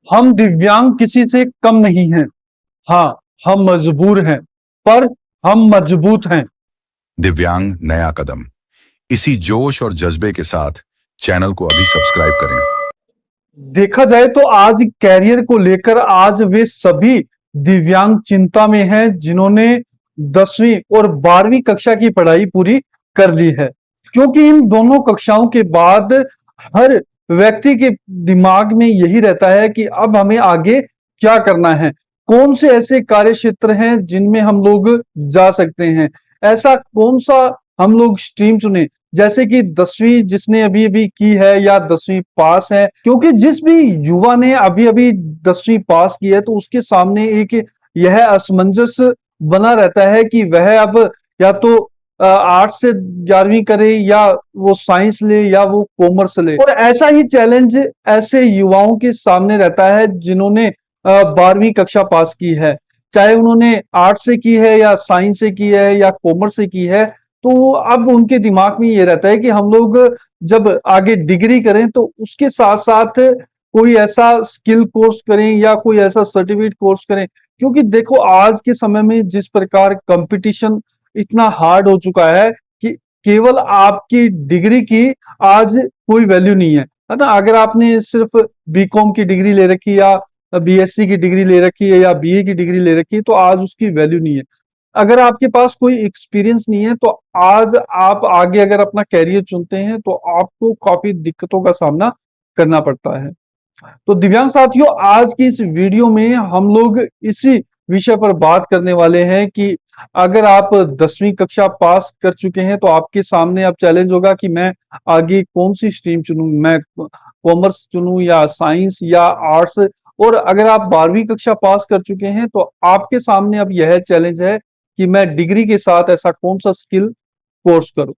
हम दिव्यांग किसी से कम नहीं हैं। हाँ, हम मजबूर हैं, पर हम मजबूत हैं। दिव्यांग नया कदम। इसी जोश और जज्बे के साथ चैनल को अभी सब्सक्राइब करें। देखा जाए तो आज कैरियर को लेकर आज वे सभी दिव्यांग चिंता में हैं जिन्होंने 10वीं और 12वीं कक्षा की पढ़ाई पूरी कर ली है। क्योंकि इन दोनों कक्षाओं के बाद हर व्यक्ति के दिमाग में यही रहता है कि अब हमें आगे क्या करना है, कौन से ऐसे कार्य क्षेत्र हैं जिनमें हम लोग जा सकते हैं, ऐसा कौन सा हम लोग स्ट्रीम चुने। जैसे कि 10वीं जिसने अभी अभी की है या 10वीं पास है, क्योंकि जिस भी युवा ने अभी अभी 10वीं पास की है तो उसके सामने एक यह असमंजस बना रहता है कि वह अब या तो आर्ट्स से 11वीं करे या वो साइंस ले या वो कॉमर्स ले। और ऐसा ही चैलेंज ऐसे युवाओं के सामने रहता है जिन्होंने 12वीं कक्षा पास की है, चाहे उन्होंने आर्ट्स से की है या साइंस से की है या कॉमर्स से की है। तो अब उनके दिमाग में ये रहता है कि हम लोग जब आगे डिग्री करें तो उसके साथ साथ कोई ऐसा स्किल कोर्स करें या कोई ऐसा सर्टिफिकेट कोर्स करें। क्योंकि देखो आज के समय में जिस प्रकार कंपटीशन इतना हार्ड हो चुका है कि केवल आपकी डिग्री की आज कोई वैल्यू नहीं है ना। अगर आपने सिर्फ बीकॉम की डिग्री ले रखी या बीएससी की डिग्री ले रखी है या बीए की डिग्री ले रखी है तो आज उसकी वैल्यू नहीं है। अगर आपके पास कोई एक्सपीरियंस नहीं है तो आज आप आगे अगर अपना कैरियर चुनते हैं तो आपको काफी दिक्कतों का सामना करना पड़ता है। तो दिव्यांग साथियों, आज की इस वीडियो में हम लोग इसी विषय पर बात करने वाले हैं कि अगर आप 10वीं कक्षा पास कर चुके हैं तो आपके सामने अब चैलेंज होगा कि मैं आगे कौन सी स्ट्रीम चुनूं, मैं कॉमर्स चुनूं या साइंस या आर्ट्स। और अगर आप 12वीं कक्षा पास कर चुके हैं तो आपके सामने अब यह चैलेंज है कि मैं डिग्री के साथ ऐसा कौन सा स्किल कोर्स करूं।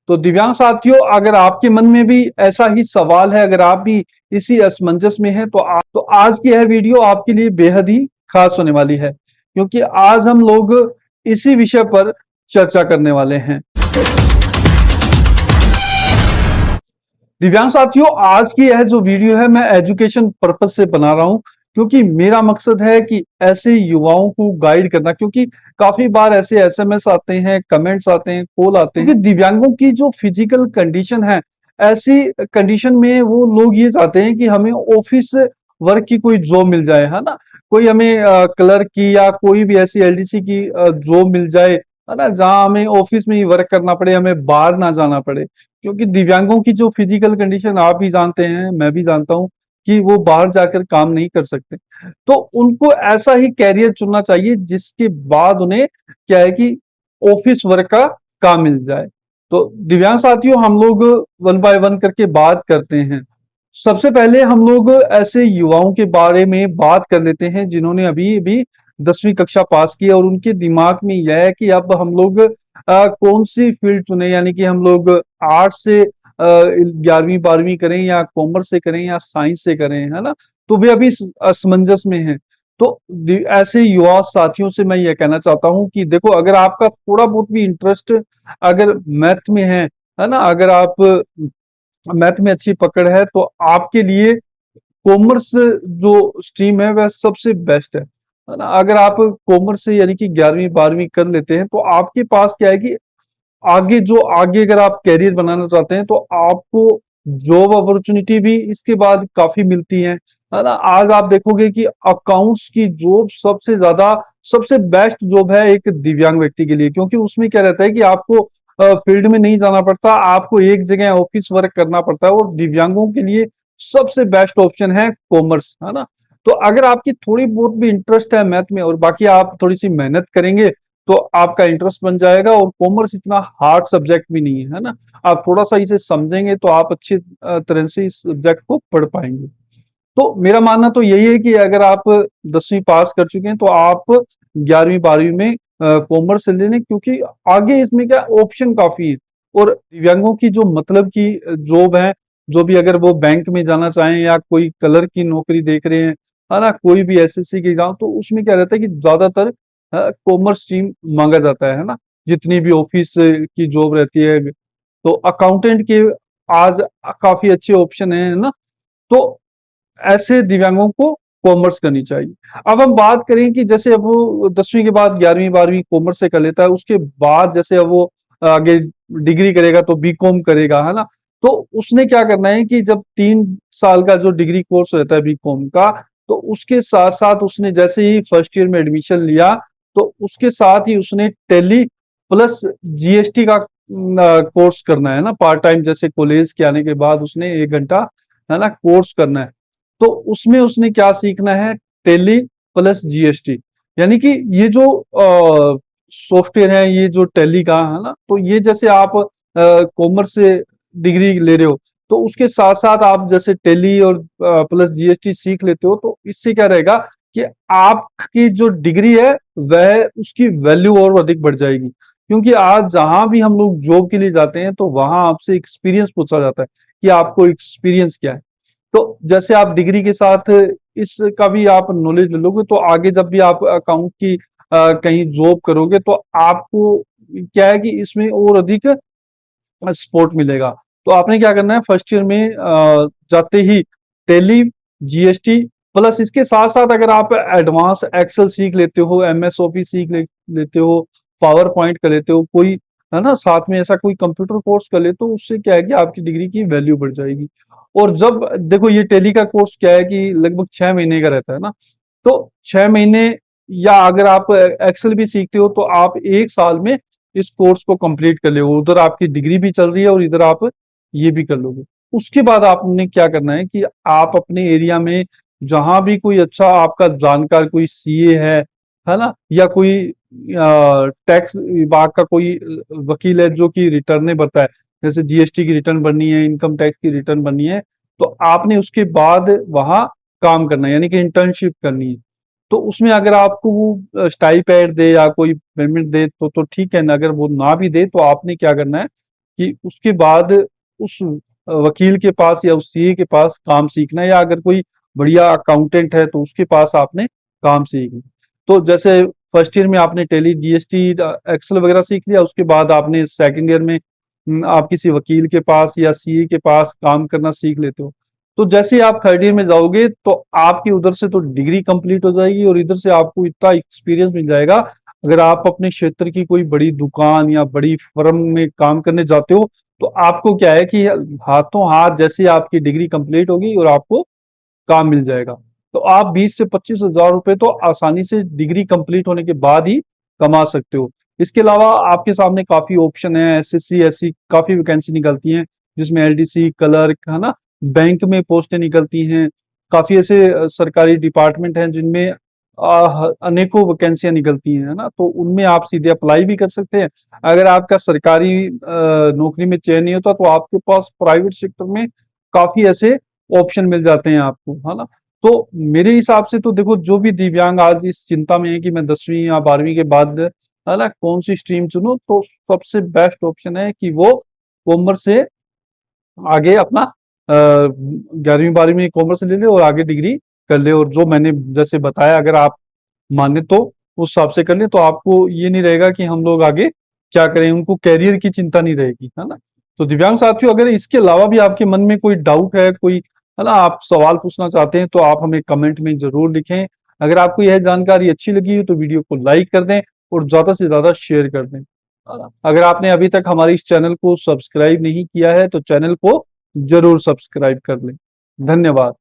तो दिव्यांग साथियों, अगर आपके मन में भी ऐसा ही सवाल है, अगर आप भी इसी असमंजस में हैं तो आज की यह वीडियो आपके लिए बेहद ही खास होने वाली है, क्योंकि आज हम लोग इसी विषय पर चर्चा करने वाले हैं। दिव्यांग साथियों, आज की यह जो वीडियो है मैं एजुकेशन पर्पज से बना रहा हूं, क्योंकि मेरा मकसद है कि ऐसे युवाओं को गाइड करना। क्योंकि काफी बार ऐसे एसएमएस आते हैं, कमेंट्स आते हैं, कॉल आते हैं, क्योंकि दिव्यांगों की जो फिजिकल कंडीशन है, ऐसी कंडीशन में वो लोग ये चाहते हैं कि हमें ऑफिस वर्क की कोई जॉब मिल जाए, है ना। कोई हमें क्लर्क की या कोई भी ऐसी एलडीसी की जॉब मिल जाए, है ना, जहां हमें ऑफिस में ही वर्क करना पड़े, हमें बाहर ना जाना पड़े। क्योंकि दिव्यांगों की जो फिजिकल कंडीशन आप भी जानते हैं, मैं भी जानता हूं कि वो बाहर जाकर काम नहीं कर सकते। तो उनको ऐसा ही कैरियर चुनना चाहिए जिसके बाद उन्हें क्या है कि ऑफिस वर्क का काम मिल जाए। तो दिव्यांग साथियों, हम लोग वन बाय वन करके बात करते हैं। सबसे पहले हम लोग ऐसे युवाओं के बारे में बात कर लेते हैं जिन्होंने अभी अभी 10वीं कक्षा पास की है और उनके दिमाग में यह है कि अब हम लोग कौन सी फील्ड चुने, यानी कि हम लोग आर्ट्स से 11वीं 12वीं करें या कॉमर्स से करें या साइंस से करें, है ना। तो वे अभी असमंजस में हैं। तो ऐसे युवा साथियों से मैं यह कहना चाहता हूं कि देखो, अगर आपका थोड़ा बहुत भी इंटरेस्ट अगर मैथ में है ना, अगर आप मैथ में अच्छी पकड़ है तो आपके लिए कॉमर्स जो स्ट्रीम है वह सबसे बेस्ट है ना। अगर आप कॉमर्स से यानी कि 11वीं 12वीं कर लेते हैं तो आपके पास क्या है कि आगे अगर आप कैरियर बनाना चाहते हैं तो आपको जॉब अपॉर्चुनिटी भी इसके बाद काफी मिलती है ना। आज आप देखोगे कि अकाउंट्स की जॉब सबसे ज्यादा सबसे बेस्ट जॉब है एक दिव्यांग व्यक्ति के लिए, क्योंकि उसमें क्या रहता है कि आपको फील्ड में नहीं जाना पड़ता, आपको एक जगह ऑफिस वर्क करना पड़ता है। और दिव्यांगों के लिए सबसे बेस्ट ऑप्शन है कॉमर्स, है ना। तो अगर आपकी थोड़ी बहुत भी इंटरेस्ट है मैथ में और बाकी आप थोड़ी सी मेहनत करेंगे तो आपका इंटरेस्ट बन जाएगा। और कॉमर्स इतना हार्ड सब्जेक्ट भी नहीं है ना। आप थोड़ा सा इसे समझेंगे तो आप अच्छी तरह से इस सब्जेक्ट को पढ़ पाएंगे। तो मेरा मानना तो यही है कि अगर आप 10वीं पास कर चुके हैं तो आप 11वीं 12वीं में कॉमर्स ले लें, क्योंकि आगे इसमें क्या ऑप्शन काफी है। और दिव्यांगों की जो मतलब की जॉब है, जो भी अगर वो बैंक में जाना चाहें या कोई कलर की नौकरी देख रहे हैं, है ना, कोई भी एसएससी के एग्जाम, तो उसमें क्या रहता है कि ज्यादातर कॉमर्स स्ट्रीम मांगा जाता है ना। जितनी भी ऑफिस की जॉब रहती है, तो अकाउंटेंट के आज काफी अच्छे ऑप्शन है ना। तो ऐसे दिव्यांगों को कॉमर्स करनी चाहिए। अब हम बात करें कि जैसे अब वो 10वीं के बाद 11वीं 12वीं कॉमर्स से कर लेता है, उसके बाद जैसे अब वो आगे डिग्री करेगा तो बीकॉम करेगा, है ना? तो उसने क्या करना है कि जब 3 साल का जो डिग्री कोर्स रहता है बीकॉम का, तो उसके साथ साथ उसने जैसे ही फर्स्ट ईयर में एडमिशन लिया, तो उसके साथ ही उसने टैली प्लस जीएसटी का कोर्स करना है ना, पार्ट टाइम, जैसे कॉलेज के आने के बाद उसने 1 घंटा, है ना, कोर्स करना है। तो उसमें उसने क्या सीखना है? Tally plus GST. यानी कि ये जो सॉफ्टवेयर है, ये जो टैली का है ना, तो ये जैसे आप कॉमर्स से डिग्री ले रहे हो, तो उसके साथ साथ आप जैसे टैली और प्लस जीएसटी सीख लेते हो, तो इससे क्या रहेगा कि आपकी जो डिग्री है वह उसकी वैल्यू और अधिक बढ़ जाएगी। क्योंकि आज जहां भी हम लोग जॉब के लिए जाते हैं, तो वहां आपसे एक्सपीरियंस पूछा जाता है कि आपको एक्सपीरियंस क्या है। तो जैसे आप डिग्री के साथ इसका भी आप नॉलेज ले लोगे, तो आगे जब भी आप अकाउंट की कहीं जॉब करोगे, तो आपको क्या है कि इसमें और अधिक सपोर्ट मिलेगा। तो आपने क्या करना है, फर्स्ट ईयर में जाते ही टैली, जीएसटी प्लस इसके साथ साथ अगर आप एडवांस एक्सेल सीख लेते हो, एमएस ऑफिस लेते हो, पावर पॉइंट कर लेते हो, कोई है ना, साथ में ऐसा कोई कंप्यूटर कोर्स कर ले, तो उससे क्या है कि आपकी डिग्री की वैल्यू बढ़ जाएगी। और जब देखो ये टैली का कोर्स क्या है कि लगभग 6 महीने का रहता है ना, तो 6 महीने, या अगर आप एक्सेल भी सीखते हो तो आप 1 साल में इस कोर्स को कंप्लीट कर लोगे, उधर आपकी डिग्री भी चल रही है और इधर आप ये भी कर लोगे। उसके बाद आपने क्या करना है कि आप अपने एरिया में जहां भी कोई अच्छा आपका जानकार कोई सीए है ना, या कोई टैक्स विभाग का कोई वकील है जो कि रिटर्न भरता है, जैसे जीएसटी की रिटर्न भरनी है, इनकम टैक्स की रिटर्न भरनी है, तो आपने उसके बाद वहां काम करना है, यानी कि इंटर्नशिप करनी है। तो उसमें अगर आपको वो स्टाइपेंड दे या कोई पेमेंट दे तो ठीक है ना, अगर वो ना भी दे तो आपने क्या करना है कि उसके बाद उस वकील के पास या उस सीए के पास काम सीखना है, या अगर कोई बढ़िया अकाउंटेंट है तो उसके पास आपने काम सीखना। तो जैसे फर्स्ट ईयर में आपने टेली, जीएसटी, एक्सेल वगैरह सीख लिया, उसके बाद आपने सेकंड ईयर में आप किसी वकील के पास या सीए के पास काम करना सीख लेते हो। तो जैसे ही आप थर्ड ईयर में जाओगे, तो आपकी उधर से तो डिग्री कंप्लीट हो जाएगी और इधर से आपको इतना एक्सपीरियंस मिल जाएगा। अगर आप अपने क्षेत्र की कोई बड़ी दुकान या बड़ी फर्म में काम करने जाते हो, तो आपको क्या है कि हाथों हाथ जैसे ही आपकी डिग्री कंप्लीट होगी और आपको काम मिल जाएगा। तो आप 20 से 25 हजार रुपए तो आसानी से डिग्री कंप्लीट होने के बाद ही कमा सकते हो। इसके अलावा आपके सामने काफी ऑप्शन है, एसएससी ऐसी काफी वैकेंसी निकलती हैं, जिसमें एलडीसी, क्लर्क, है ना, बैंक में पोस्टें निकलती हैं। काफी ऐसे सरकारी डिपार्टमेंट हैं जिनमें अनेकों वैकेंसियां निकलती हैं, है ना, तो उनमें आप सीधे अप्लाई भी कर सकते हैं। अगर आपका सरकारी नौकरी में चयन नहीं होता, तो आपके पास प्राइवेट सेक्टर में काफी ऐसे ऑप्शन मिल जाते हैं आपको, है ना। तो मेरे हिसाब से तो देखो, जो भी दिव्यांग आज इस चिंता में है कि मैं 10वीं या 12वीं के बाद, है ना, कौन सी स्ट्रीम चुनूं, तो सबसे बेस्ट ऑप्शन है कि वो कॉमर्स से आगे अपना 11वीं 12वीं में कॉमर्स ले ले और आगे डिग्री कर ले, और जो मैंने जैसे बताया अगर आप माने तो उस हिसाब से कर ले, तो आपको ये नहीं रहेगा कि हम लोग आगे क्या करें, उनको कैरियर की चिंता नहीं रहेगी, है ना। तो दिव्यांग साथियों, अगर इसके अलावा भी आपके मन में कोई डाउट है, कोई, है ना, आप सवाल पूछना चाहते हैं, तो आप हमें कमेंट में जरूर लिखें। अगर आपको यह जानकारी अच्छी लगी हो तो वीडियो को लाइक कर दें और ज्यादा से ज्यादा शेयर कर दें। अगर आपने अभी तक हमारे इस चैनल को सब्सक्राइब नहीं किया है, तो चैनल को जरूर सब्सक्राइब कर लें। धन्यवाद।